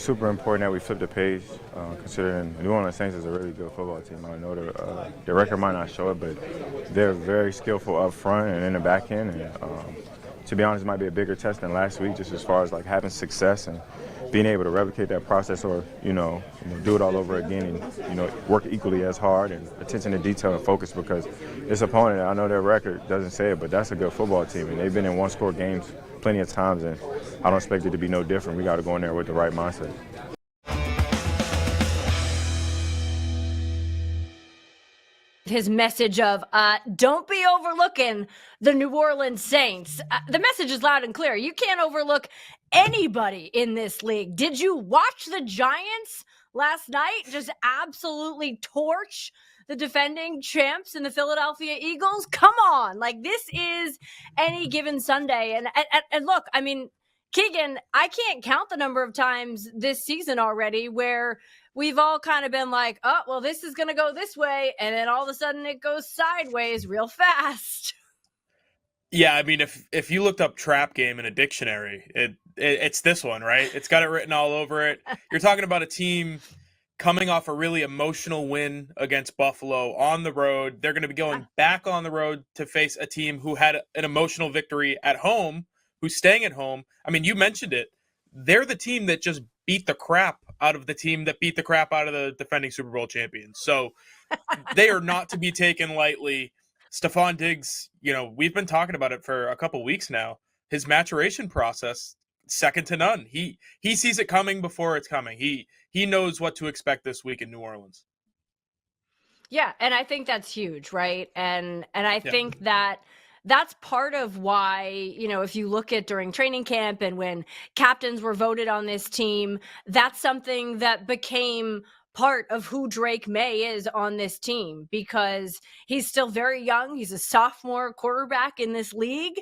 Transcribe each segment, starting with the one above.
super important that we flip the page, considering the New Orleans Saints is a really good football team. I know the record might not show it, but they're very skillful up front and in the back end. And to be honest, it might be a bigger test than last week, just as far as like having success and being able to replicate that process, or do it all over again, and work equally as hard and attention to detail and focus, because this opponent, I know their record doesn't say it, but that's a good football team, and they've been in one-score games plenty of times, and I don't expect it to be no different. We got to go in there with the right mindset. His message of don't be overlooking the New Orleans Saints. The message is loud and clear. You can't overlook anybody in this league. Did you watch the Giants last night just absolutely torch the defending champs in the Philadelphia Eagles? Come on. Like, this is any given Sunday. And look, I mean, Keagan, I can't count the number of times this season already where we've all kind of been like, oh, well, this is going to go this way. And then all of a sudden it goes sideways real fast. Yeah, I mean, if you looked up trap game in a dictionary, it's this one, right? It's got it written all over it. You're talking about a team coming off a really emotional win against Buffalo on the road. They're going to be going back on the road to face a team who had an emotional victory at home, who's staying at home. I mean, you mentioned it. They're the team that just beat the crap out of the team that beat the crap out of the defending Super Bowl champions. So they are not to be taken lightly. Stephon Diggs, we've been talking about it for a couple weeks now. His maturation process, second to none. He sees it coming before it's coming. He knows what to expect this week in New Orleans. Yeah, and I think that's huge, right? And I think that's part of why, if you look at during training camp and when captains were voted on this team, that's something that became part of who Drake Maye is on this team, because he's still very young. He's a sophomore quarterback in this league,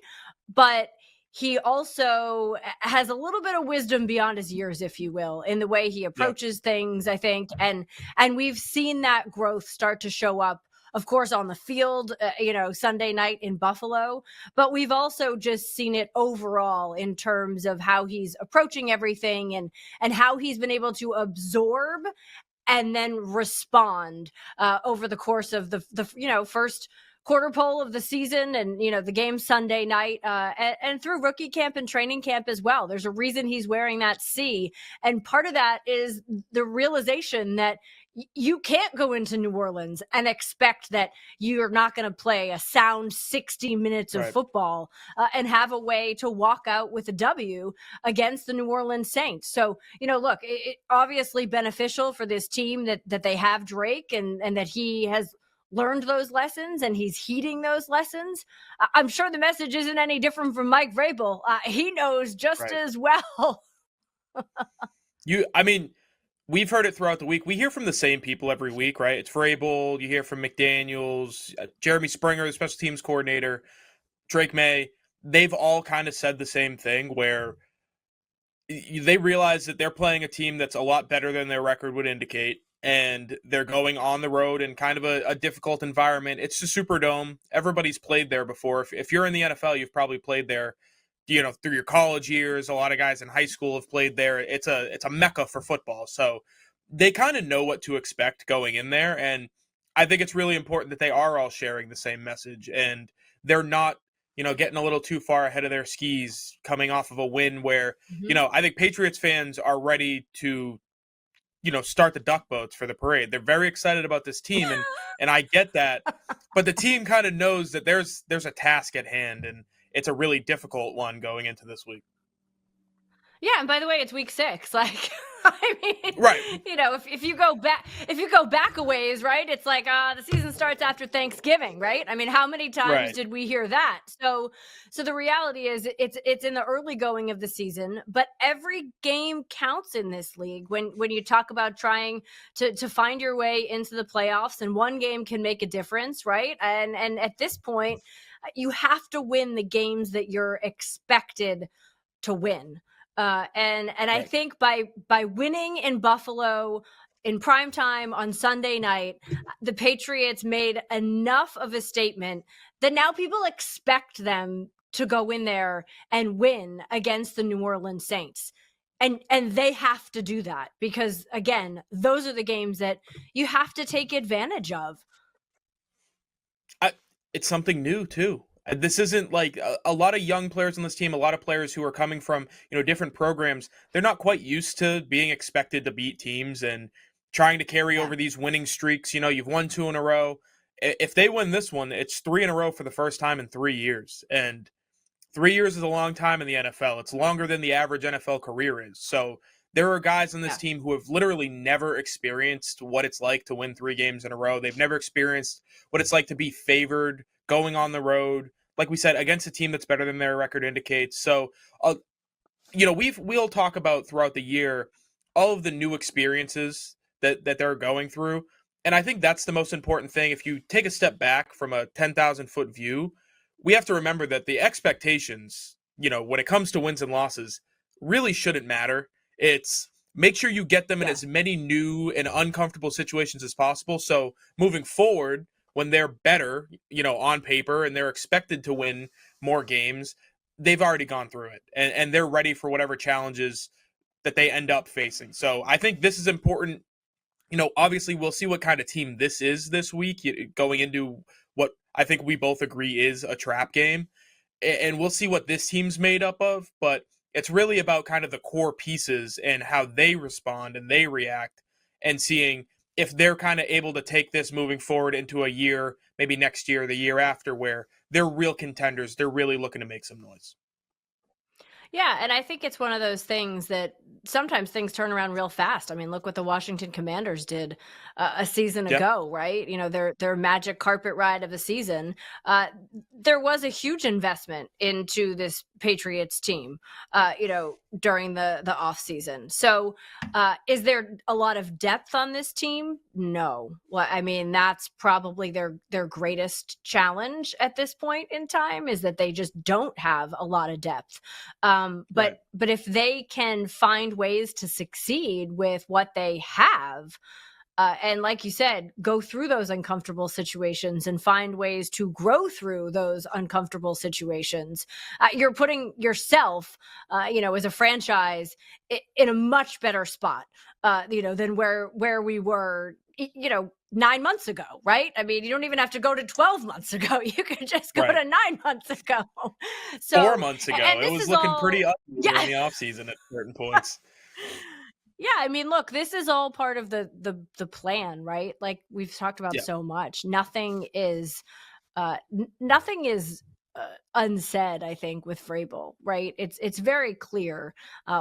but he also has a little bit of wisdom beyond his years, if you will, in the way he approaches things, I think. And we've seen that growth start to show up, of course, on the field, Sunday night in Buffalo, but we've also just seen it overall in terms of how he's approaching everything and how he's been able to absorb and then respond over the course of the first quarter pole of the season, and the game Sunday night, and through rookie camp and training camp as well. There's a reason he's wearing that C, and part of that is the realization that you can't go into New Orleans and expect that you're not going to play a sound 60 minutes of football and have a way to walk out with a W against the New Orleans Saints. So, look, it obviously beneficial for this team that they have Drake and that he has learned those lessons and he's heeding those lessons. I'm sure the message isn't any different from Mike Vrabel. He knows just as well. We've heard it throughout the week. We hear from the same people every week, right? It's Vrabel. You hear from McDaniels, Jeremy Springer, the special teams coordinator, Drake Maye. They've all kind of said the same thing, where they realize that they're playing a team that's a lot better than their record would indicate, and they're going on the road in kind of a difficult environment. It's the Superdome. Everybody's played there before. If you're in the NFL, you've probably played there. Through your college years, a lot of guys in high school have played there. It's a mecca for football. So they kind of know what to expect going in there. And I think it's really important that they are all sharing the same message, and they're not, getting a little too far ahead of their skis coming off of a win where, I think Patriots fans are ready to, start the duck boats for the parade. They're very excited about this team, and I get that, but the team kind of knows that there's a task at hand, and it's a really difficult one going into this week. Yeah, and by the way, it's week 6. Like, I mean, right? If you go back a ways, right? It's like the season starts after Thanksgiving, right? I mean, how many times did we hear that? So the reality is, it's in the early going of the season, but every game counts in this league when you talk about trying to find your way into the playoffs, and one game can make a difference, right? And at this point, you have to win the games that you're expected to win. And I think by winning in Buffalo in prime time on Sunday night, the Patriots made enough of a statement that now people expect them to go in there and win against the New Orleans Saints. And they have to do that because, again, those are the games that you have to take advantage of. It's something new too. This isn't like a lot of young players on this team, a lot of players who are coming from, different programs. They're not quite used to being expected to beat teams and trying to carry over these winning streaks. You've won 2 in a row. If they win this one, it's 3 in a row for the first time in 3 years. And 3 years is a long time in the NFL. It's longer than the average NFL career is. So there are guys on this team who have literally never experienced what it's like to win 3 games in a row. They've never experienced what it's like to be favored going on the road, like we said, against a team that's better than their record indicates. So, we'll talk about throughout the year all of the new experiences that they're going through. And I think that's the most important thing. If you take a step back from a 10,000 foot view, we have to remember that the expectations, when it comes to wins and losses, really shouldn't matter. It's make sure you get them in as many new and uncomfortable situations as possible. So moving forward, when they're better, on paper, and they're expected to win more games, they've already gone through it and they're ready for whatever challenges that they end up facing. So I think this is important. Obviously we'll see what kind of team this is this week going into what I think we both agree is a trap game. And we'll see what this team's made up of, but it's really about kind of the core pieces and how they respond and they react and seeing if they're kind of able to take this moving forward into a year, maybe next year, the year after, where they're real contenders. They're really looking to make some noise. Yeah, and I think it's one of those things that sometimes things turn around real fast. I mean, look what the Washington Commanders did a season ago, right? Their magic carpet ride of a season. There was a huge investment into this Patriots team, during the off season. So, is there a lot of depth on this team? No. Well, I mean, that's probably their greatest challenge at this point in time is that they just don't have a lot of depth. But if they can find ways to succeed with what they have, and like you said, go through those uncomfortable situations and find ways to grow through those uncomfortable situations, you're putting yourself, as a franchise in a much better spot, than where we were, 9 months ago, right? I mean, you don't even have to go to 12 months ago. You could just go to 9 months ago. So 4 months ago, it was looking pretty ugly in the offseason at certain points. Yeah, I mean, look, this is all part of the plan, right? Like we've talked about so much. Nothing is unsaid, I think, with Vrabel, right? It's very clear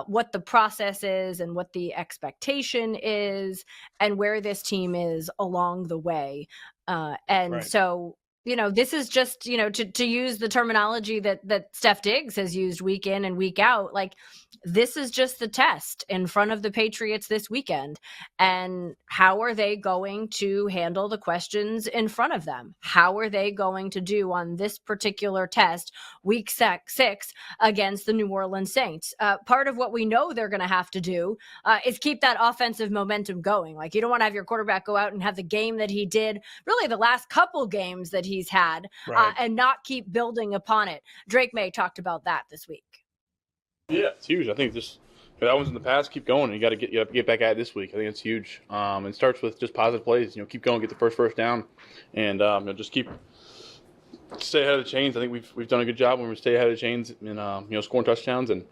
what the process is and what the expectation is and where this team is along the way. So, this is just, to use the terminology that Steph Diggs has used week in and week out, like this is just the test in front of the Patriots this weekend. And how are they going to handle the questions in front of them? How are they going to do on this particular test, week 6 against the New Orleans Saints? Part of what we know they're going to have to do is keep that offensive momentum going. Like you don't want to have your quarterback go out and have the game that he did, really the last couple games that he's had, and not keep building upon it. Drake Maye talked about that this week. Yeah, it's huge. I think just that one's in the past. Keep going. You got to get back at it this week. I think it's huge. It starts with just positive plays. Keep going, get the first down, and just stay ahead of the chains. I think we've done a good job when we stay ahead of the chains and scoring touchdowns and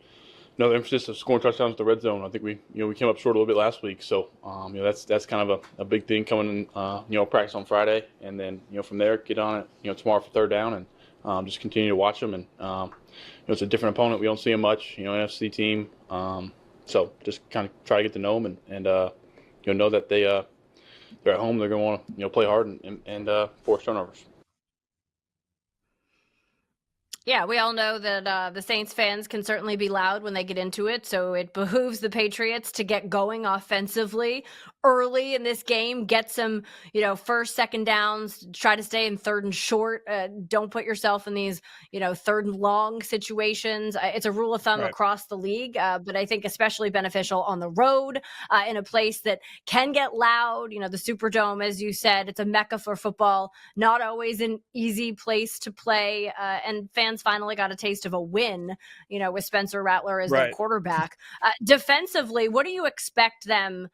the emphasis of scoring touchdowns at the red zone. I think we came up short a little bit last week, so that's kind of a big thing coming in practice on Friday, and then from there get on it tomorrow for third down and just continue to watch them and. It's a different opponent. We don't see them much, NFC team. So just kind of try to get to know them and know that they're at home. They're going to want to play hard and force turnovers. Yeah, we all know that the Saints fans can certainly be loud when they get into it, so it behooves the Patriots to get going offensively early in this game, get some, first, second downs, try to stay in third and short. Don't put yourself in these, third and long situations. It's a rule of thumb across the league, but I think especially beneficial on the road in a place that can get loud. The Superdome, as you said, it's a mecca for football, not always an easy place to play, and fans fans finally got a taste of a win, with Spencer Rattler as their Right. quarterback. Defensively, what do you expect them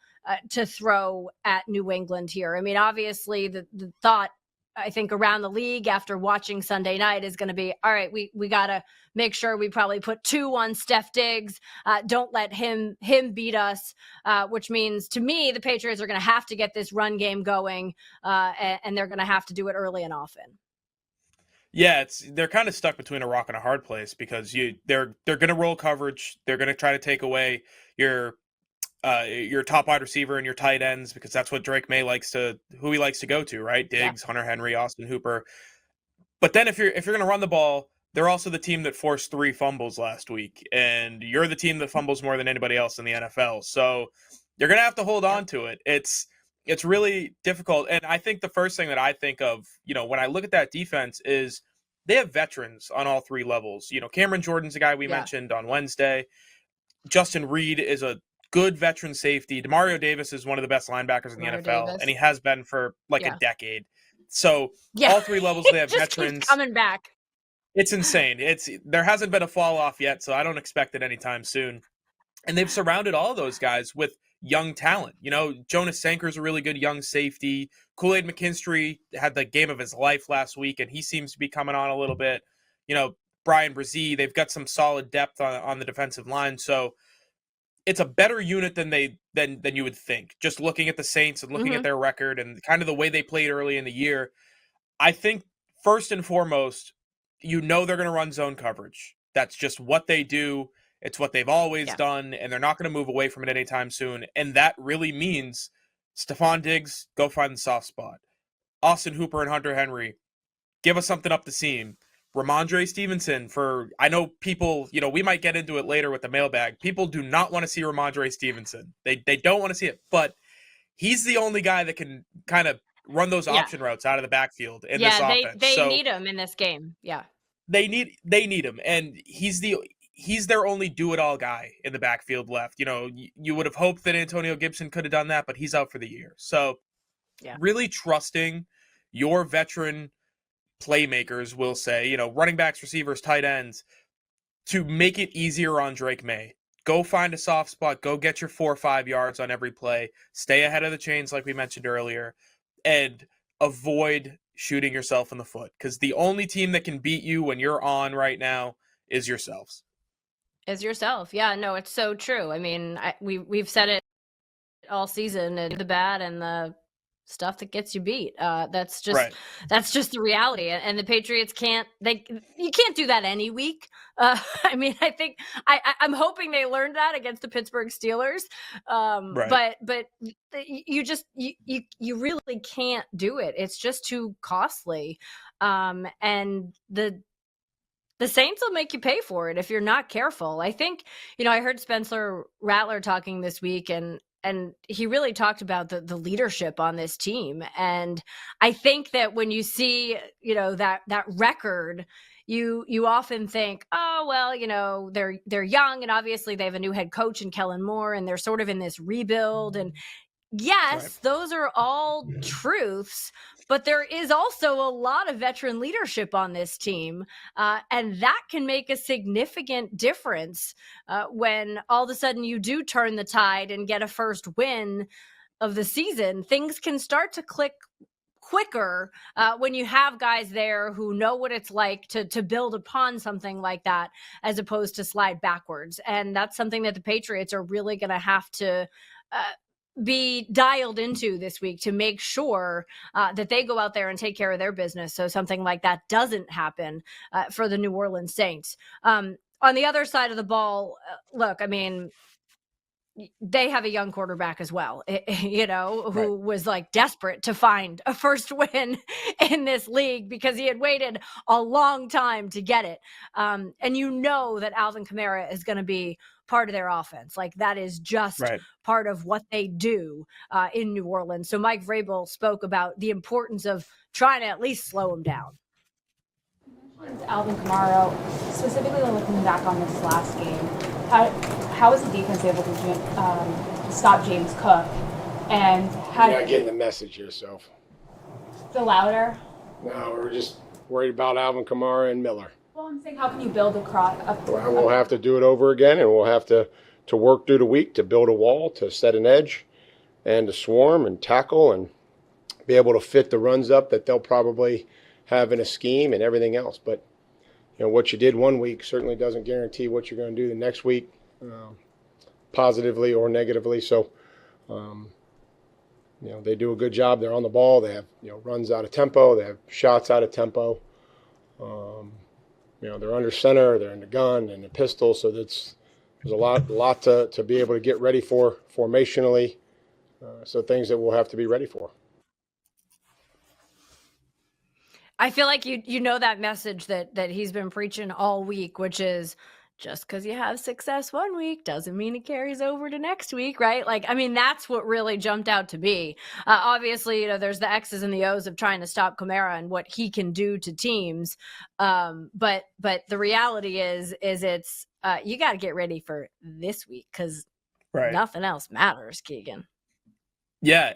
to throw at New England here? I mean, obviously the thought, I think, around the league after watching Sunday night is going to be, all right, we got to make sure we probably put 2 on Steph Diggs. Don't let him beat us, which means, to me, the Patriots are going to have to get this run game going, and they're going to have to do it early and often. Yeah, they're kind of stuck between a rock and a hard place because they're going to roll coverage. They're going to try to take away your top wide receiver and your tight ends, because that's what Drake Maye likes to go to, right? Diggs, Hunter Henry, Austin Hooper. But then if you're going to run the ball, they're also the team that forced 3 fumbles last week, and you're the team that fumbles more than anybody else in the NFL. So you're going to have to hold on to it. It's really difficult. And I think the first thing that I think of, when I look at that defense is they have veterans on all 3 levels. Cameron Jordan's a guy we mentioned on Wednesday. Justin Reed is a good veteran safety. Demario Davis is one of the best linebackers in the NFL, and he has been for a decade. So all 3 levels, they have veterans coming back. It's insane. There hasn't been a fall off yet, so I don't expect it anytime soon. And they've surrounded all of those guys with young talent. Jonas Sanker's a really good young safety. Kool-Aid McKinstry had the game of his life last week, and he seems to be coming on a little bit. Brian Brzee, they've got some solid depth on the defensive line. So it's a better unit than you would think. Just looking at the Saints and looking at their record and kind of the way they played early in the year, I think first and foremost, they're going to run zone coverage. That's just what they do. It's what they've always done, and they're not going to move away from it anytime soon. And that really means Stephon Diggs, go find the soft spot. Austin Hooper and Hunter Henry, give us something up the seam. Ramondre Stevenson, I know people, we might get into it later with the mailbag. People do not want to see Ramondre Stevenson. They don't want to see it, but he's the only guy that can kind of run those option routes out of the backfield in this offense. They need him in this game. Yeah. They need him, and he's their only do-it-all guy in the backfield left. You would have hoped that Antonio Gibson could have done that, but he's out for the year. So really trusting your veteran playmakers, will say, running backs, receivers, tight ends, to make it easier on Drake Maye. Go find a soft spot. Go get your 4 or 5 yards on every play. Stay ahead of the chains like we mentioned earlier, and avoid shooting yourself in the foot, because the only team that can beat you when you're on right now is yourselves. Is yourself. Yeah, no, it's so true. I mean, we've said it all season, and the bad and the stuff that gets you beat. That's just the reality. And the Patriots you can't do that any week. I mean, I think I'm hoping they learned that against the Pittsburgh Steelers. But you really can't do it. It's just too costly. And the Saints will make you pay for it if you're not careful. I think, I heard Spencer Rattler talking this week, and he really talked about the leadership on this team. And I think that when you see, that record, you often think, oh, well, they're young, and obviously they have a new head coach in Kellen Moore, and they're sort of in this rebuild. And yes, those are all truths, but there is also a lot of veteran leadership on this team, and that can make a significant difference when all of a sudden you do turn the tide and get a first win of the season. Things can start to click quicker when you have guys there who know what it's like to build upon something like that, as opposed to slide backwards. And that's something that the Patriots are really going to have to be dialed into this week, to make sure that they go out there and take care of their business, so something like that doesn't happen for the New Orleans Saints. On the other side of the ball, look, I mean, they have a young quarterback as well, who was desperate to find a first win in this league because he had waited a long time to get it. And that Alvin Kamara is going to be part of their offense. That is just part of what they do in New Orleans. So Mike Vrabel spoke about the importance of trying to at least slow him down. Alvin Kamara, specifically looking back on this last game, how was the defense able to stop James Cook? And how you're not getting the message yourself. The louder? No, we're just worried about Alvin Kamara and Miller. Well, I'm saying, how can you build across? Well, we'll have to do it over again, and we'll have to work through the week to build a wall, to set an edge, and to swarm and tackle and be able to fit the runs up that they'll probably have in a scheme and everything else. But what you did one week certainly doesn't guarantee what you're going to do the next week, positively or negatively. So, they do a good job. They're on the ball. They have runs out of tempo. They have shots out of tempo. They're under center. They're in the gun and the pistol. So there's a lot to be able to get ready for formationally. So things that we'll have to be ready for. I feel like you know that message that he's been preaching all week, which is just because you have success one week doesn't mean it carries over to next week, right? Like, I mean, that's what really jumped out to me. Obviously, there's the X's and the O's of trying to stop Kamara and what he can do to teams. But the reality is it's you got to get ready for this week because nothing else matters, Keagan. Yeah,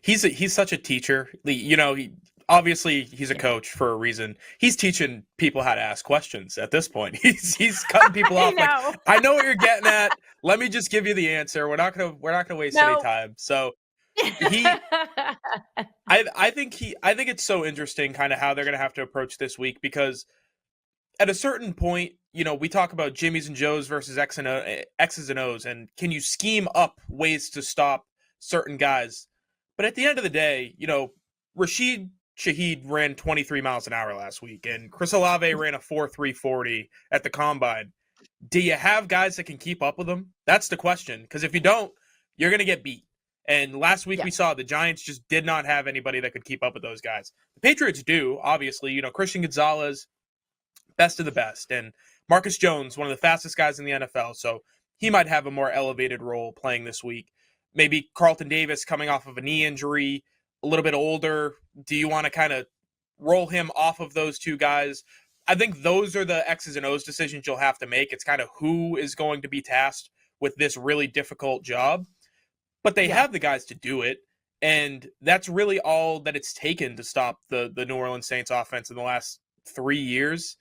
he's such a teacher. Obviously he's a coach for a reason. He's teaching people how to ask questions at this point. He's cutting people off. Like, I know what you're getting at. Let me just give you the answer. We're not gonna waste any time. So I think it's so interesting kind of how they're gonna have to approach this week, because at a certain point, we talk about Jimmys and Joes versus X's and O's, and can you scheme up ways to stop certain guys? But at the end of the day, Rashid Shaheed ran 23 miles an hour last week, and Chris Olave ran a 4.340 at the combine. Do you have guys that can keep up with them? That's the question, because if you don't, you're going to get beat. And last week we saw the Giants just did not have anybody that could keep up with those guys. The Patriots do, obviously. Christian Gonzalez, best of the best, and Marcus Jones, one of the fastest guys in the NFL, so he might have a more elevated role playing this week. Maybe Carlton Davis coming off of a knee injury, a little bit older. Do you want to kind of roll him off of those two guys? I think those are the X's and O's decisions you'll have to make. It's kind of who is going to be tasked with this really difficult job. But they have the guys to do it, and that's really all that it's taken to stop the New Orleans Saints offense in the last 3 years.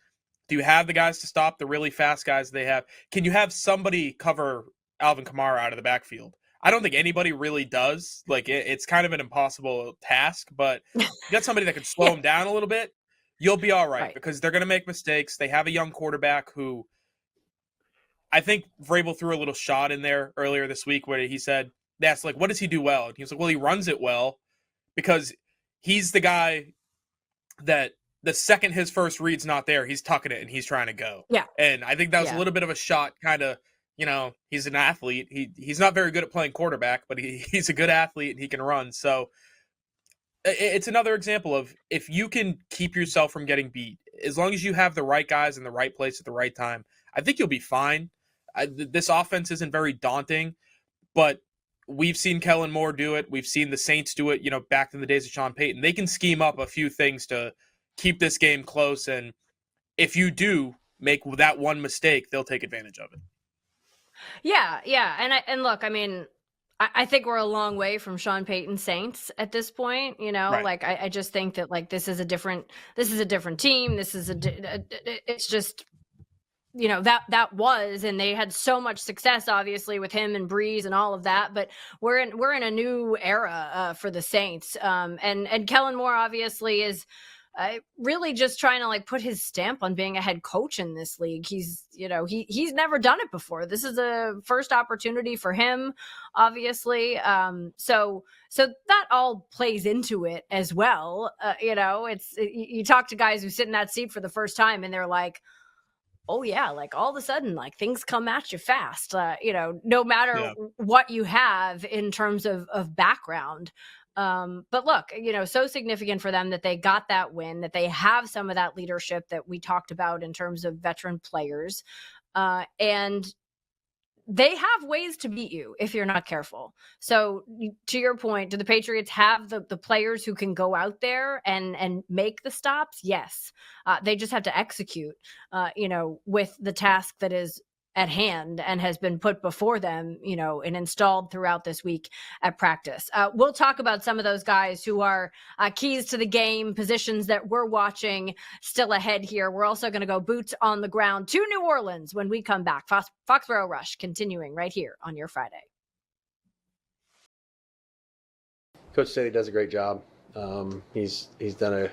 Do you have the guys to stop the really fast guys they have? Can you have somebody cover Alvin Kamara out of the backfield? I don't think anybody really does. Like, it's kind of an impossible task, but you got somebody that can slow him down a little bit, you'll be all right, because they're going to make mistakes. They have a young quarterback who I think Vrabel threw a little shot in there earlier this week where he said, they asked, what does he do well? And he was like, well, he runs it well, because he's the guy that the second his first read's not there, he's tucking it and he's trying to go. Yeah. And I think that was a little bit of a shot, kind of, he's an athlete. He's not very good at playing quarterback, but he's a good athlete and he can run. So it's another example of, if you can keep yourself from getting beat, as long as you have the right guys in the right place at the right time, I think you'll be fine. This offense isn't very daunting, but we've seen Kellen Moore do it. We've seen the Saints do it, back in the days of Sean Payton. They can scheme up a few things to keep this game close. And if you do make that one mistake, they'll take advantage of it. Yeah. And look, I mean, I think we're a long way from Sean Payton's Saints at this point. Right. I just think that this is a different team. It's just, that was, and they had so much success, obviously, with him and Breeze and all of that. But we're in a new era for the Saints. And Kellen Moore obviously is really just trying to put his stamp on being a head coach in this league. He's never done it before. This is a first opportunity for him, obviously. So that all plays into it as well. You talk to guys who sit in that seat for the first time and they're like, oh yeah, all of a sudden, things come at you fast, no matter what you have in terms of background. But look, so significant for them that they got that win, that they have some of that leadership that we talked about in terms of veteran players. And they have ways to beat you if you're not careful. So to your point, do the Patriots have the players who can go out there and make the stops? Yes. They just have to execute, with the task that is at hand and has been put before them, and installed throughout this week at practice. We'll talk about some of those guys who are keys to the game, positions that we're watching still ahead here. We're also going to go boots on the ground to New Orleans when we come back. Foxborough Rush continuing right here on your Friday. Coach Staley does a great job. He's done a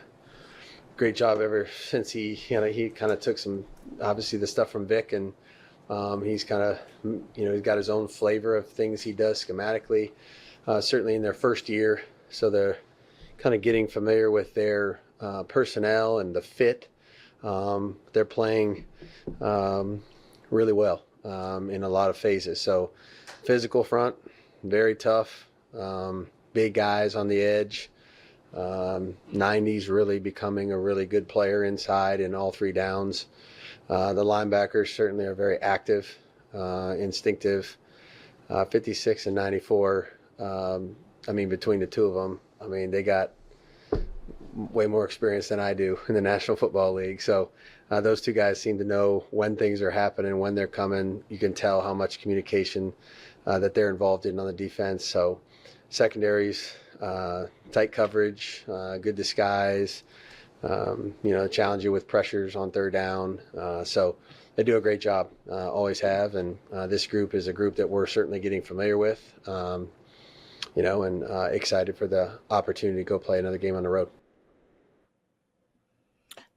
great job ever since he kind of took some, obviously, the stuff from Vic, and he's kind of, he's got his own flavor of things he does schematically, certainly in their first year. So they're kind of getting familiar with their personnel and the fit. They're playing really well in a lot of phases. So physical front, very tough, big guys on the edge. 90s really becoming a really good player inside in all three downs. The linebackers certainly are very active, instinctive. 56 and 94, between the two of them, they got way more experience than I do in the National Football League. So those two guys seem to know when things are happening, when they're coming. You can tell how much communication that they're involved in on the defense. So secondaries, tight coverage, good disguise, challenge you with pressures on third down. So they do a great job, always have. And this group is a group that we're certainly getting familiar with, and excited for the opportunity to go play another game on the road.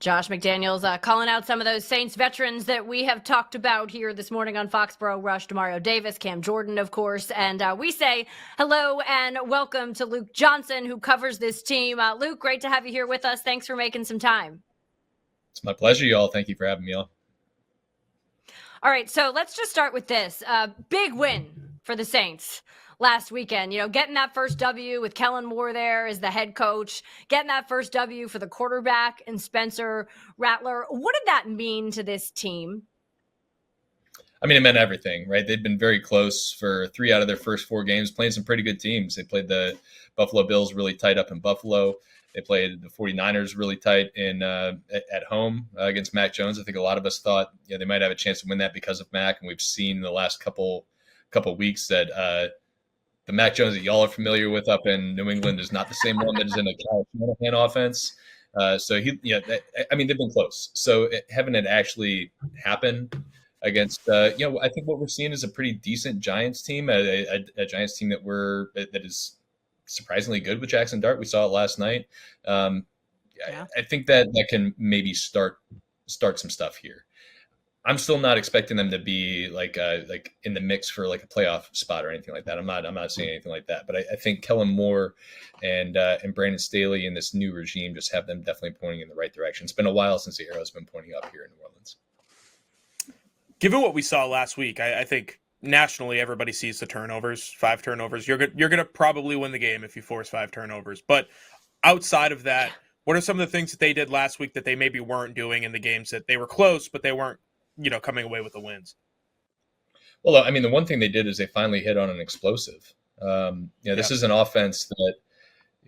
Josh McDaniels calling out some of those Saints veterans that we have talked about here this morning on Foxborough Rush. Demario Davis, Cam Jordan, of course. And we say hello and welcome to Luke Johnson, who covers this team. Luke, great to have you here with us. Thanks for making some time. It's my pleasure, y'all. Thank you for having me on. All right, so let's just start with this. Big win for the Saints last weekend, getting that first W with Kellen Moore there as the head coach, getting that first W for the quarterback and Spencer Rattler. What did that mean to this team? It meant everything, right? They'd been very close for 3 out of their first 4 games, playing some pretty good teams. They played the Buffalo Bills really tight up in Buffalo. They played the 49ers really tight at home against Mac Jones. I think a lot of us thought they might have a chance to win that because of Mac, and we've seen the last couple weeks that the Mac Jones that y'all are familiar with up in New England is not the same one that is in a Kyle Shanahan offense. So they've been close. So having it actually happen against, I think what we're seeing is a pretty decent Giants team, a Giants team that is surprisingly good with Jackson Dart. We saw it last night. I think that can maybe start some stuff here. I'm still not expecting them to be like in the mix for like a playoff spot or anything like that. I'm not saying anything like that. But I think Kellen Moore and Brandon Staley and this new regime just have them definitely pointing in the right direction. It's been a while since the arrow's been pointing up here in New Orleans. Given what we saw last week, I think nationally everybody sees the turnovers, 5 turnovers. You're going to probably win the game if you force 5 turnovers. But outside of that, what are some of the things that they did last week that they maybe weren't doing in the games that they were close, but they weren't coming away with the wins? Well, the one thing they did is they finally hit on an explosive. This is an offense that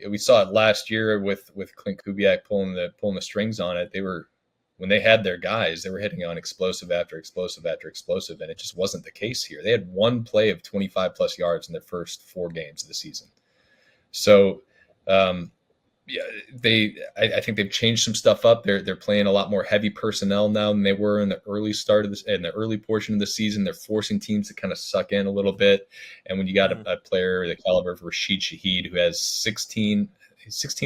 we saw it last year with Clint Kubiak pulling the strings on it. When they had their guys, they were hitting on explosive after explosive after explosive, and it just wasn't the case here. They had one play of 25 plus yards in their first 4 games of the season. So, I think they've changed some stuff up. They're playing a lot more heavy personnel now than they were in the early portion of the season. They're forcing teams to kind of suck in a little bit. And when you got a player the caliber of Rashid Shaheed, who has 16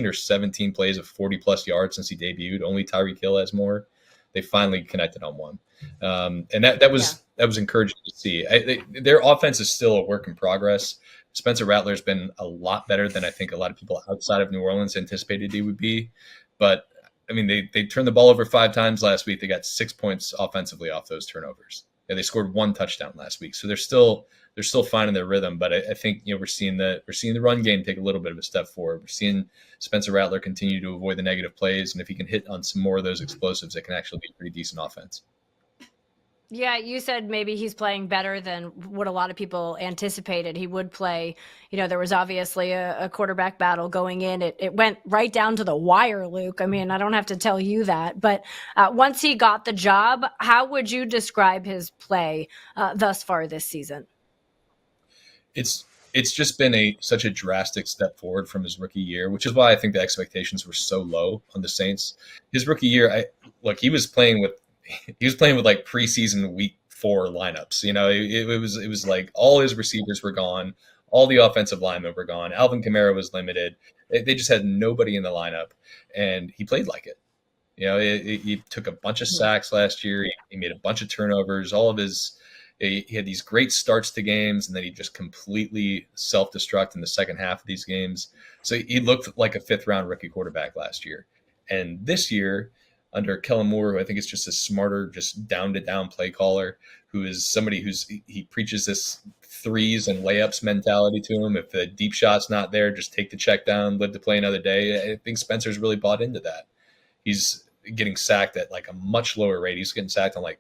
or 17 plays of 40 plus yards since he debuted, only Tyreek Hill has more. They finally connected on one. And that was encouraging to see. Their offense is still a work in progress. Spencer Rattler's been a lot better than I think a lot of people outside of New Orleans anticipated he would be. But, they turned the ball over 5 times last week. They got 6 points offensively off those turnovers. They scored 1 touchdown last week. So they're still finding their rhythm. But I think, we're seeing the run game take a little bit of a step forward. We're seeing Spencer Rattler continue to avoid the negative plays. And if he can hit on some more of those explosives, it can actually be a pretty decent offense. Yeah, you said maybe he's playing better than what a lot of people anticipated he would play. There was obviously a quarterback battle going in. It went right down to the wire, Luke. I mean, I don't have to tell you that. But once he got the job, how would you describe his play thus far this season? It's just been such a drastic step forward from his rookie year, which is why I think the expectations were so low on the Saints. His rookie year, he was playing with like preseason week 4 lineups. It was like all his receivers were gone, all the offensive linemen were gone. Alvin Kamara was limited. They just had nobody in the lineup, and he played like it. He took a bunch of sacks last year. He made a bunch of turnovers. He had these great starts to games, and then he just completely self-destruct in the second half of these games. So he looked like a 5th-round rookie quarterback last year. And this year, under Kellen Moore, who I think is just a smarter, just down-to-down play caller, who is somebody he preaches this threes and layups mentality to him. If the deep shot's not there, just take the check down, live to play another day. I think Spencer's really bought into that. He's getting sacked at like a much lower rate. He's getting sacked on like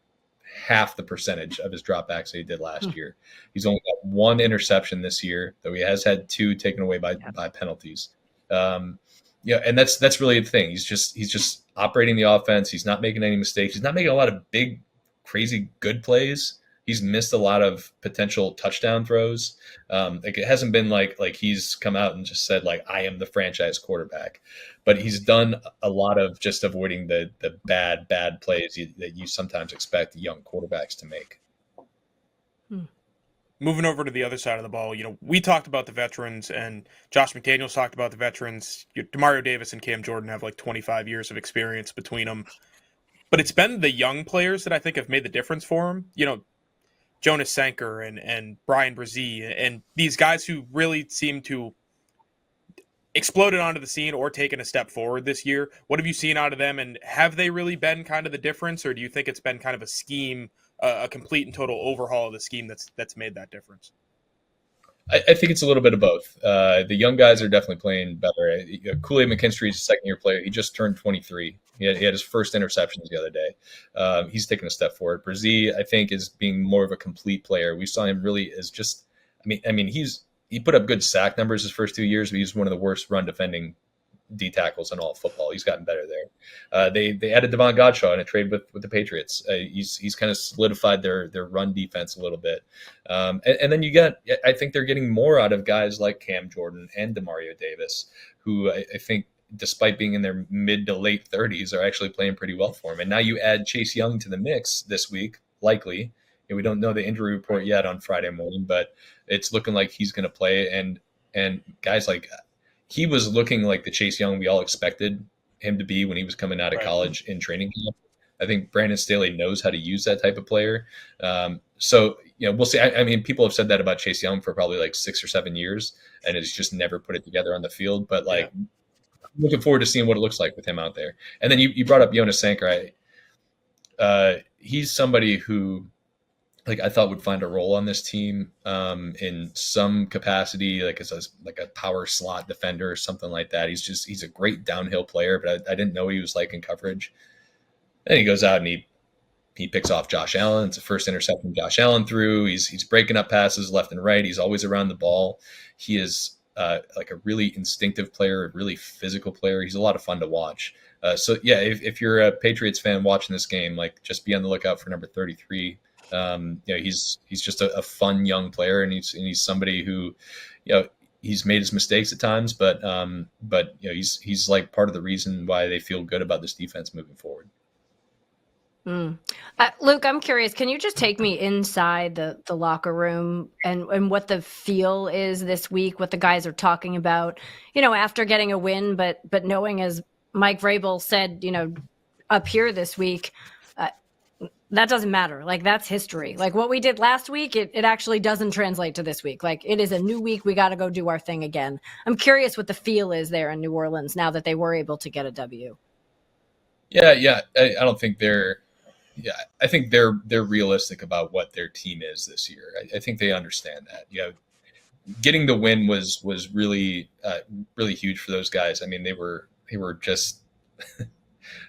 half the percentage of his dropbacks that he did last year. He's only got 1 interception this year, though he has had 2 taken away by penalties. And that's really the thing. He's just operating the offense. He's not making any mistakes. He's not making a lot of big, crazy good plays. He's missed a lot of potential touchdown throws. It hasn't been like he's come out and just said like, I am the franchise quarterback, but he's done a lot of just avoiding the bad plays that you sometimes expect young quarterbacks to make. Moving over to the other side of the ball, we talked about the veterans, and Josh McDaniels talked about the veterans. Demario Davis and Cam Jordan have like 25 years of experience between them. But it's been the young players that I think have made the difference for him. Jonas Sanker and Brian Brzee, and these guys who really seem to exploded onto the scene or taken a step forward this year. What have you seen out of them, and have they really been kind of the difference, or do you think it's been kind of a scheme, a complete and total overhaul of the scheme that's made that difference? I think it's a little bit of both. The young guys are definitely playing better. Kool-Aid McKinstry is a second-year player. He just turned 23. He had his first interceptions the other day. He's taken a step forward. Brzee, I think, is being more of a complete player. We saw him really as just – he put up good sack numbers his first 2 years, but he's one of the worst run-defending D tackles in all of football. He's gotten better there. They added Devon Godshaw in a trade with the Patriots. He's kind of solidified their run defense a little bit. And then I think they're getting more out of guys like Cam Jordan and Demario Davis, who I think, despite being in their mid to late 30s, are actually playing pretty well for him. And now you add Chase Young to the mix this week, likely. We don't know the injury report yet on Friday morning, but it's looking like he's going to play. And guys like he was looking like the Chase Young we all expected him to be when he was coming out of college in training camp. I think Brandon Staley knows how to use that type of player. So we'll see. I mean, people have said that about Chase Young for probably like 6 or 7 years, and has just never put it together on the field. But I'm looking forward to seeing what it looks like with him out there. And then you brought up Jonas Sanker. He's somebody who, I thought would find a role on this team in some capacity, like as a power slot defender or something like that. He's a great downhill player, but I didn't know he was like in coverage. Then he goes out and he picks off Josh Allen. It's the first interception Josh Allen threw. He's breaking up passes left and right. He's always around the ball. He is like a really instinctive player, a really physical player. He's a lot of fun to watch. If you're a Patriots fan watching this game, just be on the lookout for number 33. He's just a fun young player, and he's somebody who, he's made his mistakes at times, but he's like part of the reason why they feel good about this defense moving forward. Luke, I'm curious, can you just take me inside the locker room and what the feel is this week, what the guys are talking about, after getting a win, but knowing, as Mike Vrabel said, up here this week, that doesn't matter. That's history. What we did last week, it actually doesn't translate to this week. It is a new week. We got to go do our thing again. I'm curious what the feel is there in New Orleans now that they were able to get a W. Yeah. I don't think I think they're realistic about what their team is this year. I think they understand that. Getting the win was really, really huge for those guys. I mean, they were just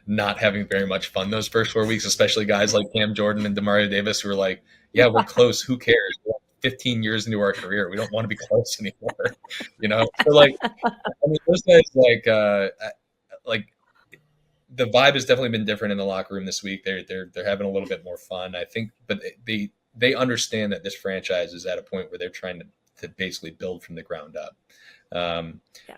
not having very much fun those first 4 weeks, especially guys like Cam Jordan and Demario Davis who were like, yeah, we're close. Who cares? We're 15 years into our career. We don't want to be close anymore. So like, I mean, those guys like the vibe has definitely been different in the locker room this week. They're having a little bit more fun, I think, but they understand that this franchise is at a point where they're trying to basically build from the ground up.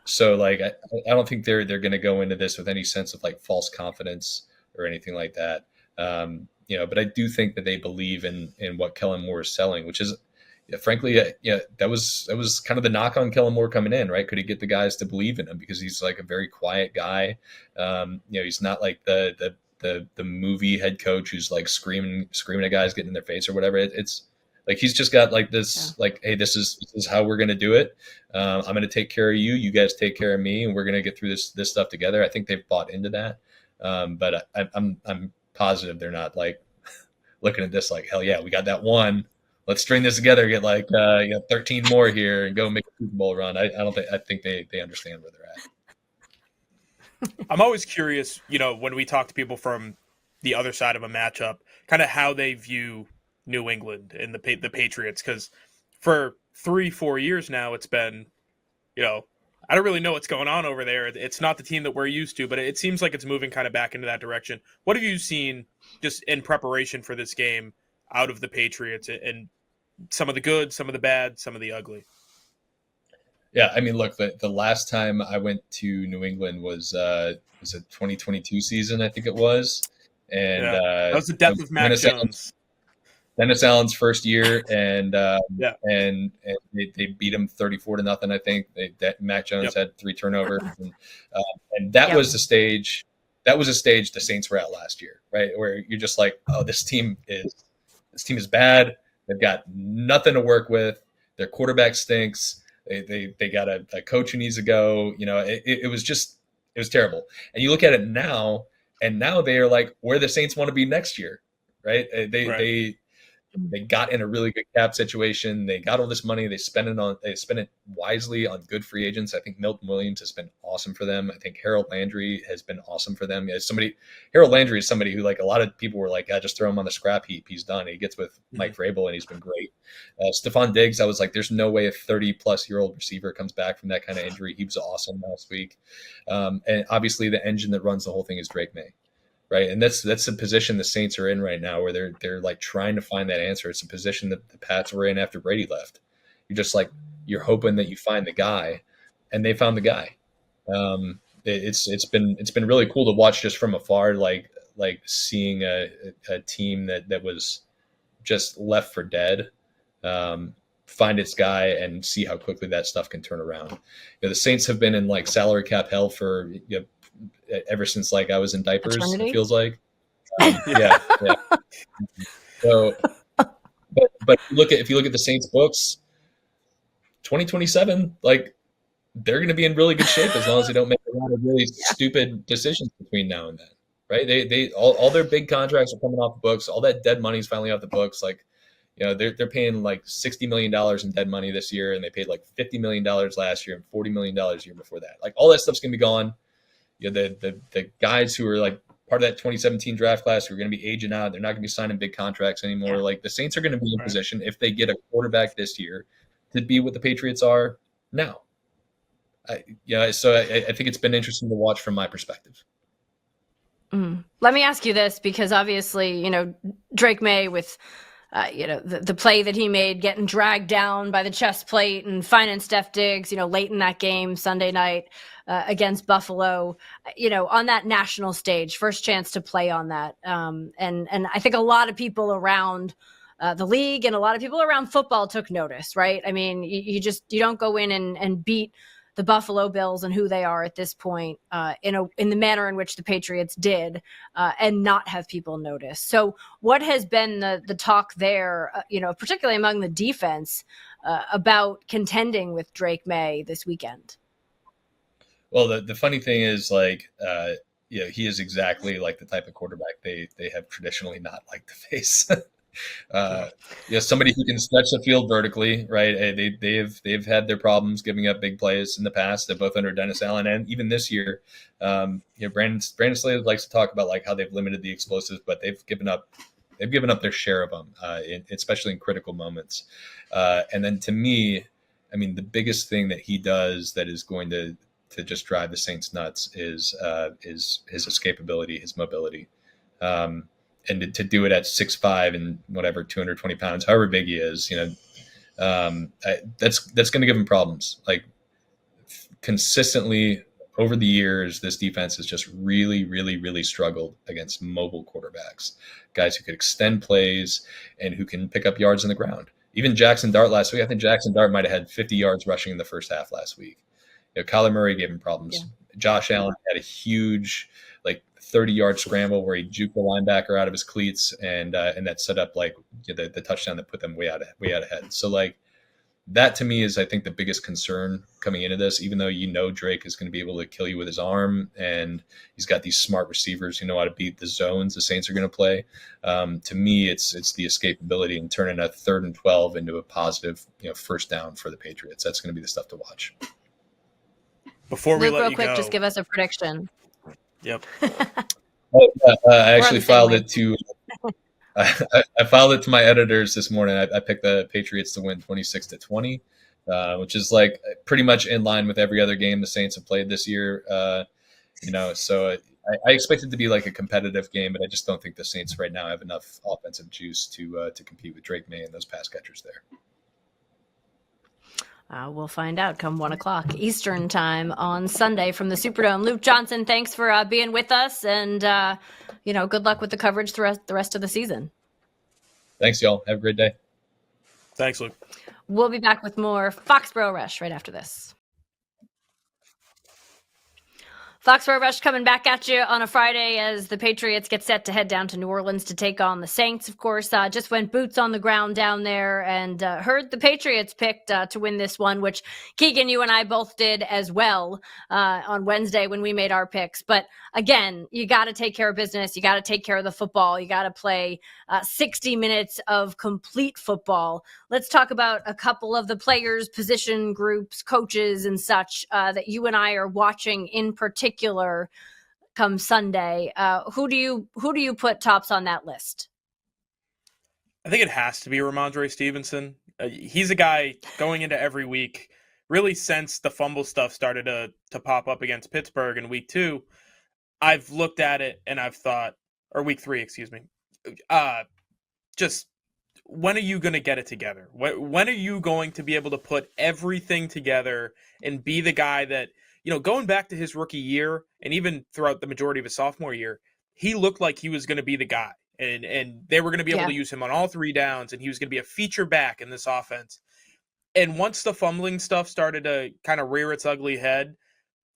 So like, I don't think they're going to go into this with any sense of like false confidence or anything like that. But I do think that they believe in what Kellen Moore is selling, which is, frankly, that was kind of the knock on Kellen Moore coming in, right? Could he get the guys to believe in him, because he's like a very quiet guy. He's not like the movie head coach who's like screaming at guys, getting in their face or whatever. It's like he's just got like this, like, hey, this is how we're gonna do it. I'm gonna take care of you. You guys take care of me, and we're gonna get through this stuff together. I think they've bought into that, but I'm positive they're not like looking at this like, hell yeah, we got that one. Let's string this together, get like 13 more here, and go make a Super Bowl run. I think they understand where they're at. I'm always curious, when we talk to people from the other side of a matchup, kind of how they view New England and the Patriots, because for 3-4 years now, it's been, I don't really know what's going on over there. It's not the team that we're used to, but it seems like it's moving kind of back into that direction. What have you seen just in preparation for this game out of the Patriots, and some of the good, some of the bad, some of the ugly? Yeah, I mean, look, the last time I went to New England was a 2022 season, I think it was. And that was the death of Mac Jones. Dennis Allen's first year, and they beat him 34-0. I think Mac Jones had 3 turnovers, and that was the stage. That was a stage the Saints were at last year, right? Where you're just like, oh, this team is bad. They've got nothing to work with. Their quarterback stinks. They got a coach who needs to go. It was terrible. And you look at it now, and now they are like where the Saints want to be next year, right? They got in a really good cap situation. They got all this money. They spent it wisely on good free agents. I think Milton Williams has been awesome for them. I think Harold Landry has been awesome for them. Harold Landry is somebody who, like, a lot of people were like, just throw him on the scrap heap. He's done. He gets with Mike Vrabel, and he's been great. Stephon Diggs, I was like, there's no way a 30-plus-year-old receiver comes back from that kind of injury. He was awesome last week. And obviously the engine that runs the whole thing is Drake Maye. Right. And that's the position the Saints are in right now, where they're like trying to find that answer. It's a position that the Pats were in after Brady left. You're just like, you're hoping that you find the guy, and they found the guy. It's been really cool to watch just from afar, like seeing a team that was just left for dead, find its guy and see how quickly that stuff can turn around. The Saints have been in like salary cap hell for ever since like I was in diapers. Eternity? It feels like, yeah. So, but if you look at the Saints books, 2027, like, they're going to be in really good shape as long as they don't make a lot of really stupid decisions between now and then, right? They all their big contracts are coming off the books. All that dead money is finally off the books. Like, they're paying like $60 million in dead money this year, and they paid like $50 million last year and $40 million the year before that. Like, all that stuff's going to be gone. The guys who are like part of that 2017 draft class who are going to be aging out, they're not going to be signing big contracts anymore. Like, the Saints are going to be in position, if they get a quarterback this year, to be what the Patriots are now. So I think it's been interesting to watch from my perspective. Let me ask you this, because obviously, Drake Maye with, the play that he made, getting dragged down by the chest plate and finding Steph Diggs, late in that game, Sunday night against Buffalo, on that national stage, first chance to play on that. And I think a lot of people around the league and a lot of people around football took notice, right? I mean, you don't go in and beat the Buffalo Bills and who they are at this point in the manner in which the Patriots did, and not have people notice. So what has been the talk there, particularly among the defense, about contending with Drake Maye this weekend? Well, the funny thing is, like, he is exactly like the type of quarterback they have traditionally not liked to face. Somebody who can stretch the field vertically, right? They've had their problems giving up big plays in the past, both under Dennis Allen and even this year. Brandon Staley likes to talk about like how they've limited the explosives, but they've given up their share of them, especially in critical moments. And then to me, I mean, the biggest thing that he does that is going to just drive the Saints nuts is his escapability, his mobility. And to do it at 6'5" and whatever, 220 pounds, however big he is, that's going to give him problems. Like consistently over the years, this defense has just really, really, really struggled against mobile quarterbacks, guys who could extend plays and who can pick up yards on the ground. Even Jackson Dart last week, I think Jackson Dart might have had 50 yards rushing in the first half last week. Kyler Murray gave him problems. Yeah. Josh Allen had a huge, 30-yard scramble where he juked the linebacker out of his cleats, and that set up the touchdown that put them way out ahead. So that to me is, I think, the biggest concern coming into this. Even though Drake is going to be able to kill you with his arm, and he's got these smart receivers who know how to beat the zones the Saints are going to play. To me, it's the escapability and turning a 3rd and 12 into a positive first down for the Patriots. That's going to be the stuff to watch. Before we Luke, let real you quick, go, just give us a prediction. Yep. I actually filed it to. I filed it to my editors this morning. I picked the Patriots to win 26-20, which is pretty much in line with every other game the Saints have played this year. So I expect it to be a competitive game, but I just don't think the Saints right now have enough offensive juice to compete with Drake Maye and those pass catchers there. We'll find out come 1:00 Eastern time on Sunday from the Superdome. Luke Johnson, thanks for being with us, and good luck with the coverage throughout the rest of the season. Thanks, y'all. Have a great day. Thanks, Luke. We'll be back with more Foxborough Rush right after this. Foxborough Rush coming back at you on a Friday as the Patriots get set to head down to New Orleans to take on the Saints. Of course, just went boots on the ground down there and heard the Patriots picked to win this one, which Keagan, you and I both did as well on Wednesday when we made our picks. But again, you got to take care of business. You got to take care of the football. You got to play 60 minutes of complete football. Let's talk about a couple of the players, position groups, coaches, and such that you and I are watching in particular come Sunday. Who do you put tops on that list? I think it has to be Ramondre Stevenson. He's a guy going into every week, really since the fumble stuff started to pop up against Pittsburgh in week 2. I've looked at it and I've thought, or week 3, excuse me, just when are you going to get it together? When are you going to be able to put everything together and be the guy that, going back to his rookie year and even throughout the majority of his sophomore year, he looked like he was going to be the guy. And they were going to be able to use him on all 3 downs, and he was going to be a feature back in this offense. And once the fumbling stuff started to kind of rear its ugly head,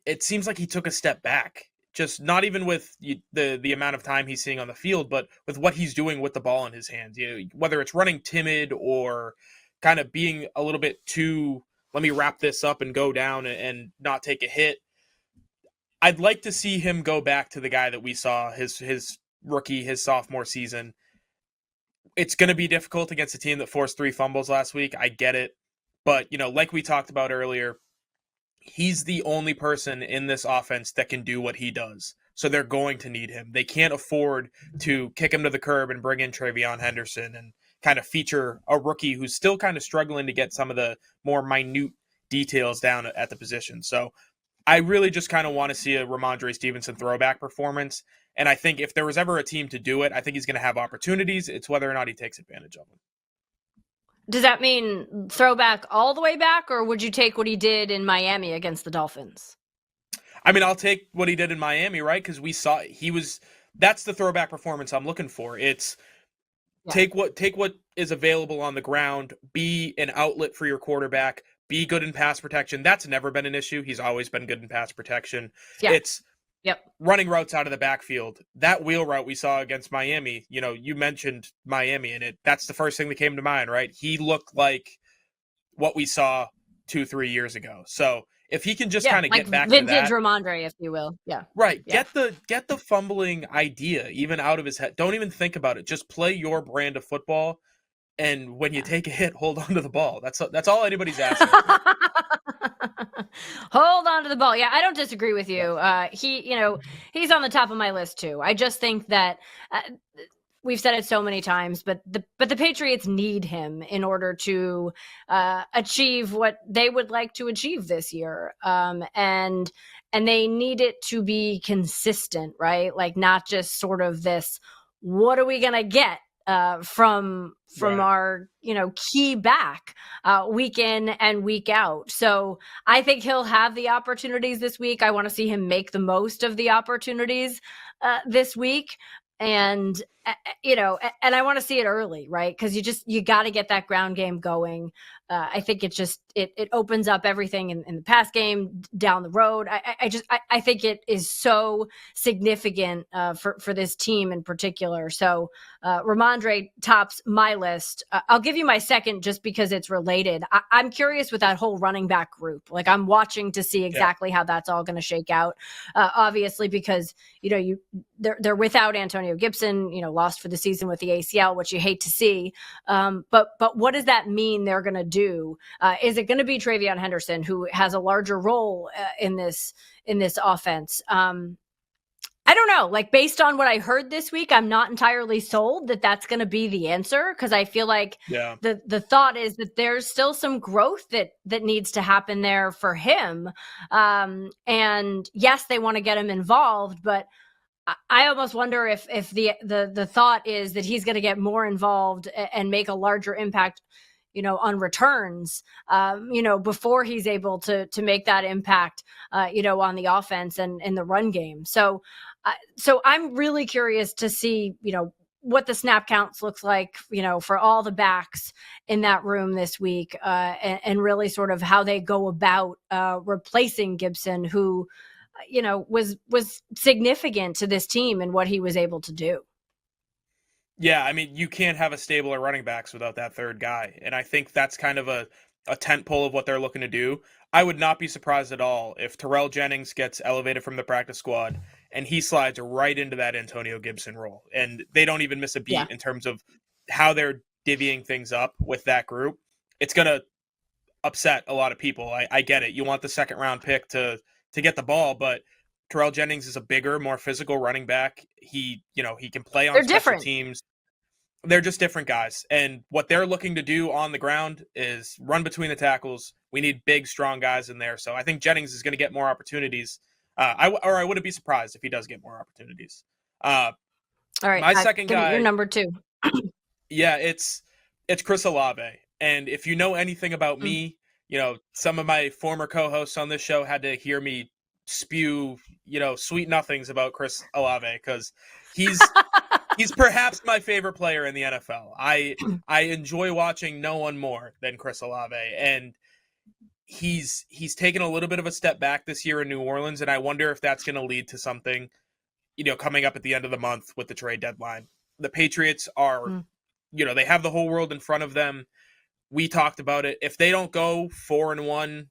it seems like he took a step back. Just not even with the amount of time he's seeing on the field, but with what he's doing with the ball in his hands. Whether it's running timid or kind of being a little bit too, let me wrap this up and go down and not take a hit. I'd like to see him go back to the guy that we saw his rookie, his sophomore season. It's going to be difficult against a team that forced 3 fumbles last week. I get it. But, like we talked about earlier, he's the only person in this offense that can do what he does. So they're going to need him. They can't afford to kick him to the curb and bring in TreVeyon Henderson and kind of feature a rookie who's still kind of struggling to get some of the more minute details down at the position. So I really just kind of want to see a Ramondre Stevenson throwback performance. And I think if there was ever a team to do it, I think he's going to have opportunities. It's whether or not he takes advantage of them. Does that mean throwback all the way back, or would you take what he did in Miami against the Dolphins? I mean, I'll take what he did in Miami, right? Because we saw that's the throwback performance I'm looking for. It's take what is available on the ground, be an outlet for your quarterback, be good in pass protection. That's never been an issue. He's always been good in pass protection. Yeah. It's running routes out of the backfield. That wheel route we saw against Miami, you mentioned Miami, and that's the first thing that came to mind, right? He looked like what we saw 2-3 years ago. So If he can just Yeah, kind of like get back to vintage that, Ramondre, if you will. Yeah. right? Yeah. Get the fumbling idea even out of his head. Don't even think about it. Just play your brand of football, and when you take a hit, hold on to the ball. That's all anybody's asking. Hold on to the ball. Yeah, I don't disagree with you. He's on the top of my list too. I just think that we've said it so many times, but the Patriots need him in order to achieve what they would like to achieve this year. And they need it to be consistent, right? Like not just sort of this, what are we gonna get from Right. our key back week in and week out. So I think he'll have the opportunities this week. I want to see him make the most of the opportunities this week. And and I want to see it early, right? Because you got to get that ground game going. I think it opens up everything in the pass game down the road. I think it is so significant for this team in particular. So Ramondre tops my list. I'll give you my second just because it's related. I'm curious with that whole running back group. Like I'm watching to see exactly how that's all going to shake out. Obviously, because they're without Antonio Gibson. Lost for the season with the ACL, which you hate to see. But what does that mean they're going to do? Is it going to be TreVeyon Henderson, who has a larger role in this offense? I don't know. Like based on what I heard this week, I'm not entirely sold that that's going to be the answer, because I feel like the thought is that there's still some growth that needs to happen there for him. And yes, they want to get him involved, but I almost wonder if the thought is that he's going to get more involved and make a larger impact, on returns, before he's able to make that impact, on the offense and in the run game. So I'm really curious to see, what the snap counts looks like, for all the backs in that room this week, and really sort of how they go about replacing Gibson, who was significant to this team and what he was able to do. Yeah, I mean, you can't have a stable of running backs without that third guy. And I think that's kind of a tent pole of what they're looking to do. I would not be surprised at all if Terrell Jennings gets elevated from the practice squad and he slides right into that Antonio Gibson role. And they don't even miss a beat in terms of how they're divvying things up with that group. It's going to upset a lot of people. I get it. You want the second round pick to get the ball, but Terrell Jennings is a bigger, more physical running back. He can play on special teams. They're just different guys. And what they're looking to do on the ground is run between the tackles. We need big, strong guys in there. So I think Jennings is going to get more opportunities. I wouldn't be surprised if he does get more opportunities. All right. My second guy. Your number two. Yeah, it's Chris Olave. And if you know anything about me, some of my former co-hosts on this show had to hear me spew, sweet nothings about Chris Olave, because he's perhaps my favorite player in the NFL. I enjoy watching no one more than Chris Olave, and he's taken a little bit of a step back this year in New Orleans, and I wonder if that's going to lead to something, coming up at the end of the month with the trade deadline. The Patriots are, they have the whole world in front of them. We talked about it. If they don't go 4-1,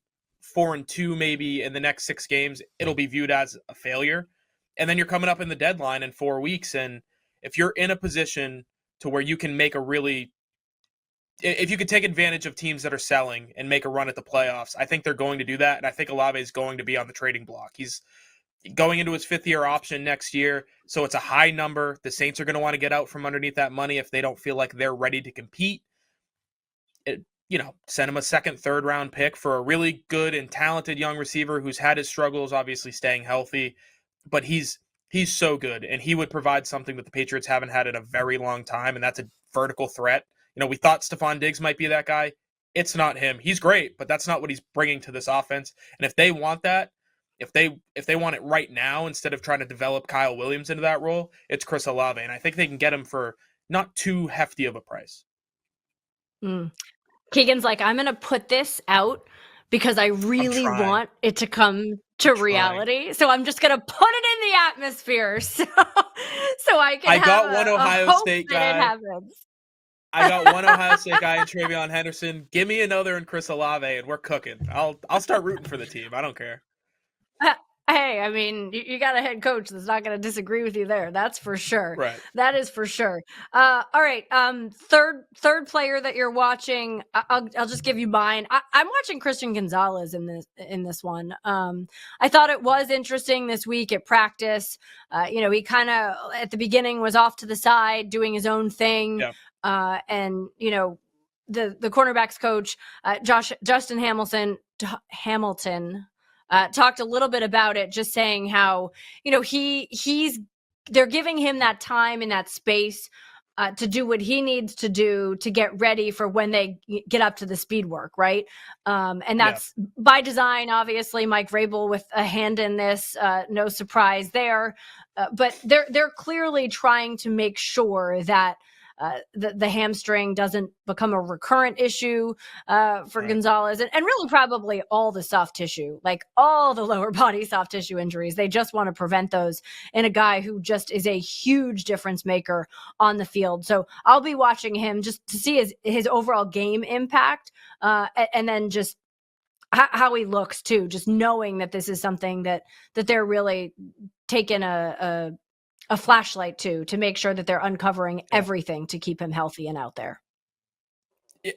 4-2 maybe in the next 6 games, it'll be viewed as a failure. And then you're coming up in the deadline in 4 weeks. And if you're in a position to where you can make if you could take advantage of teams that are selling and make a run at the playoffs, I think they're going to do that. And I think Olave is going to be on the trading block. He's going into his 5th-year option next year. So it's a high number. The Saints are going to want to get out from underneath that money if they don't feel like they're ready to compete. Send him a 2nd, 3rd round pick for a really good and talented young receiver who's had his struggles, obviously staying healthy, but he's so good, and he would provide something that the Patriots haven't had in a very long time, and that's a vertical threat. We thought Stephon Diggs might be that guy. It's not him. He's great, but that's not what he's bringing to this offense. And if they want that, if they want it right now instead of trying to develop Kyle Williams into that role, it's Chris Olave, and I think they can get him for not too hefty of a price. Keegan's like, I'm going to put this out because I really want it to come to reality. So I'm just going to put it in the atmosphere so I can got one Ohio State guy. It happens. I got one Ohio State guy in TreVeyon Henderson. Give me another in Chris Olave, and we're cooking. I'll start rooting for the team. I don't care. Hey, I mean, you got a head coach that's not going to disagree with you there. That's for sure. Right. That is for sure. All right. Third player that you're watching. I'll just give you mine. I'm watching Christian Gonzalez in this one. I thought it was interesting this week at practice. He kind of at the beginning was off to the side doing his own thing. Yeah. And the cornerbacks coach, Justin Hamilton. Talked a little bit about it, just saying how, they're giving him that time and that space to do what he needs to do to get ready for when they get up to the speed work. Right. And that's by design, obviously. Mike Vrabel with a hand in this, no surprise there. But they're clearly trying to make sure that the hamstring doesn't become a recurrent issue for Gonzalez, and really probably all the soft tissue, like all the lower body soft tissue injuries. They just want to prevent those in a guy who just is a huge difference maker on the field. So I'll be watching him just to see his overall game impact, and then just how he looks too, just knowing that this is something that they're really taking a flashlight to make sure that they're uncovering everything to keep him healthy and out there.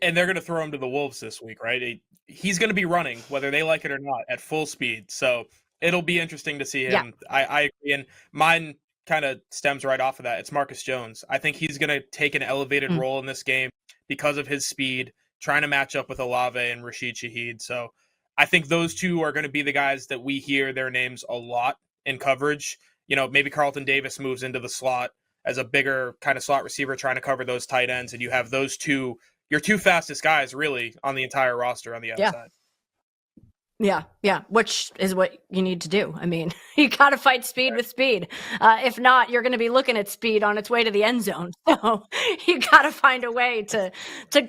And they're going to throw him to the Wolves this week, right? He's going to be running, whether they like it or not, at full speed. So it'll be interesting to see him. Yeah. I agree. And mine kind of stems right off of that. It's Marcus Jones. I think he's going to take an elevated role in this game because of his speed, trying to match up with Olave and Rashid Shaheed. So I think those two are going to be the guys that we hear their names a lot in coverage. Maybe Carlton Davis moves into the slot as a bigger kind of slot receiver trying to cover those tight ends. And you have those two, your two fastest guys really on the entire roster on the outside. Yeah. Which is what you need to do. I mean, you got to fight speed with speed. If not, you're going to be looking at speed on its way to the end zone. So you got to find a way to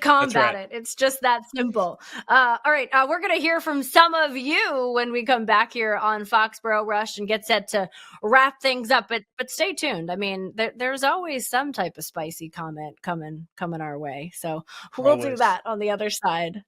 combat it. It's just that simple. All right. We're going to hear from some of you when we come back here on Foxborough Rush and get set to wrap things up. But stay tuned. I mean, there's always some type of spicy comment coming our way. So we'll do that on the other side.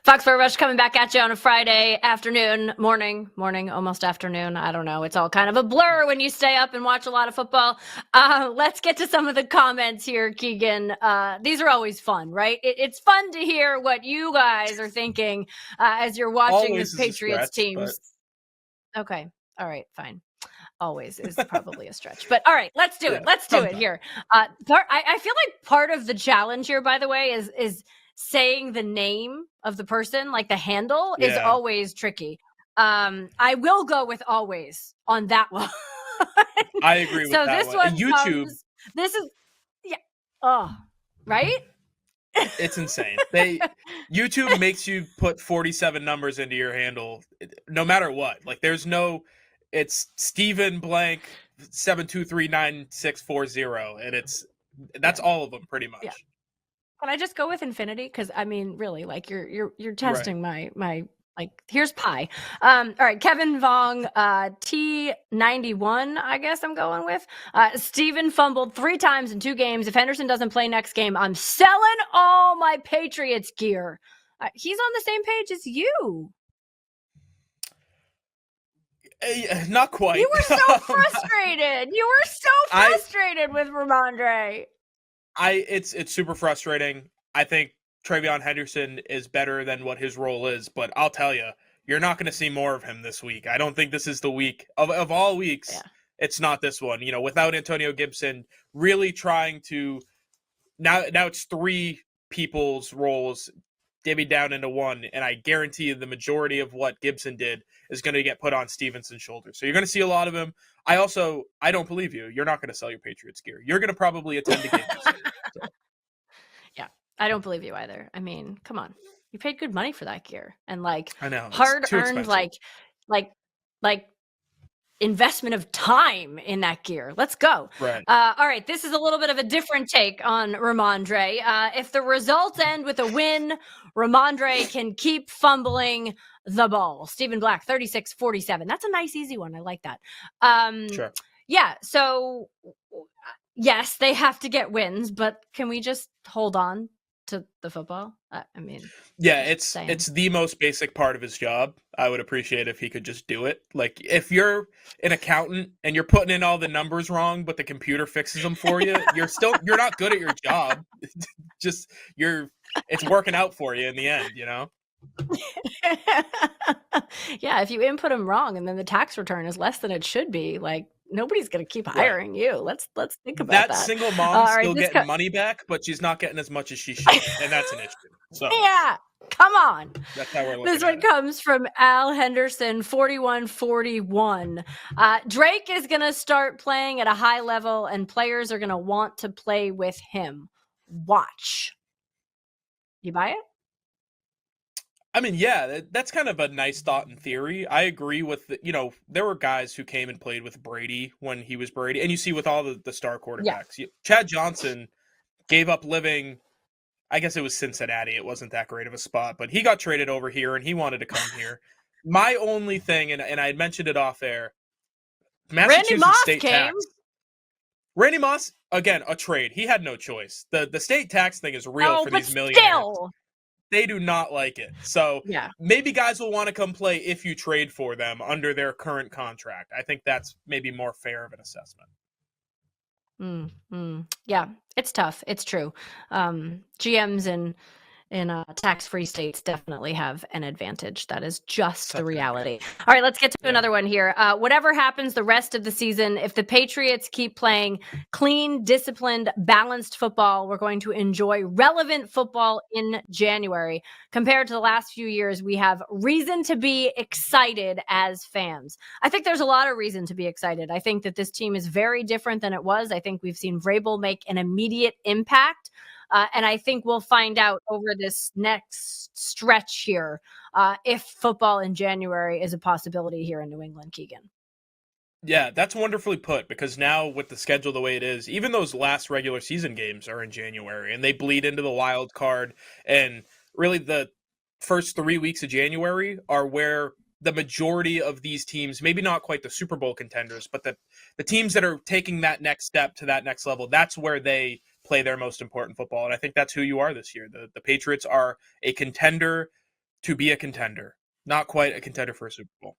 Foxborough Rush coming back at you on a Friday afternoon, morning, almost afternoon. I don't know. It's all kind of a blur when you stay up and watch a lot of football. Let's get to some of the comments here, Keagan. These are always fun, right? It's fun to hear what you guys are thinking as you're watching this Patriots teams. But... Okay. All right. Fine. Always is probably a stretch, but all right, let's do it. Let's do it here. I feel like part of the challenge here, by the way, is saying the name of the person, like the handle, is always tricky. I will go with always on that one. I agree with that one. So this one YouTube. This is right? It's insane. YouTube makes you put 47 numbers into your handle, no matter what. Like it's Stephen blank 7239640, and that's all of them pretty much. Yeah. Can I just go with infinity? Because I mean, really, like you're testing my like. Here's pi. All right, Kevin Vong, T91. I guess I'm going with. Steven fumbled 3 times in 2 games. If Henderson doesn't play next game, I'm selling all my Patriots gear. He's on the same page as you. Not quite. You were so frustrated. With Ramondre. It's super frustrating. I think TreVeyon Henderson is better than what his role is, but I'll tell you, you're not going to see more of him this week. I don't think this is the week of all weeks. Yeah. It's not this one. Without Antonio Gibson really trying to now it's 3 people's roles divvied down into one, and I guarantee you the majority of what Gibson did is going to get put on Stevenson's shoulders. So you're going to see a lot of him. I don't believe you. You're not going to sell your Patriots gear. You're going to probably attend the game. So. Yeah, I don't believe you either. I mean, come on. You paid good money for that gear. And like I know, hard-earned like investment of time in that gear. Let's go. Right. All right. This is a little bit of a different take on Ramondre. If the results end with a win, Ramondre can keep fumbling the ball. Stephen Black, 36-47. That's a nice, easy one. I like that. Sure. Yeah. So yes, they have to get wins, but can we just hold on to the football? I mean, Yeah, just saying. it's the most basic part of his job. I would appreciate if he could just do it. Like if you're an accountant and you're putting in all the numbers wrong, but the computer fixes them for you, you're not good at your job. Just it's working out for you in the end, you know? Yeah, if you input them wrong and then the tax return is less than it should be, like nobody's going to keep Right. hiring you. Let's think about That that. single mom's All right, still this getting money back, but she's not getting as much as she should, and that's an issue. So Yeah, come on. that's how we're looking This at one it. comes from Al Henderson, 4141. Drake is going to start playing at a high level, and players are going to want to play with him. Watch. You buy it? I mean, yeah, that's kind of a nice thought in theory. I agree with there were guys who came and played with Brady when he was Brady, and you see with all the star quarterbacks. Chad Johnson gave up living. I guess it was Cincinnati. It wasn't that great of a spot, but he got traded over here and he wanted to come here. My only thing, and I had mentioned it off air, Massachusetts Randy Moss state came. tax. Randy Moss, again, a trade. He had no choice. The state tax thing is real for these millionaires. Still. They do not like it. So Yeah. maybe guys will want to come play if you trade for them under their current contract. I think that's maybe more fair of an assessment. Yeah, it's tough. It's true. GMs in tax-free states definitely have an advantage. That is just the reality. All right, let's get to another one here. Whatever happens the rest of the season, if the Patriots keep playing clean, disciplined, balanced football, we're going to enjoy relevant football in January. Compared to the last few years, we have reason to be excited as fans. I think there's a lot of reason to be excited. I think that this team is very different than it was. I think we've seen Vrabel make an immediate impact. And I think we'll find out over this next stretch here if football in January is a possibility here in New England, Keagan. Yeah, that's wonderfully put, because now with the schedule the way it is, even those last regular season games are in January and they bleed into the wild card. And really the first 3 weeks of January are where the majority of these teams, maybe not quite the Super Bowl contenders, but the teams that are taking that next step to that next level, that's where they play their most important football. And I think that's who you are this year. The Patriots are a contender to be a contender, not quite a contender for a Super Bowl.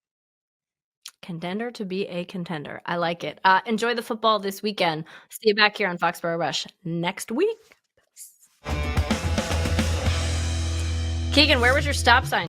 Contender to be a contender. I like it. Enjoy the football this weekend. See you back here on Foxborough Rush next week. Keagan, where was your stop sign?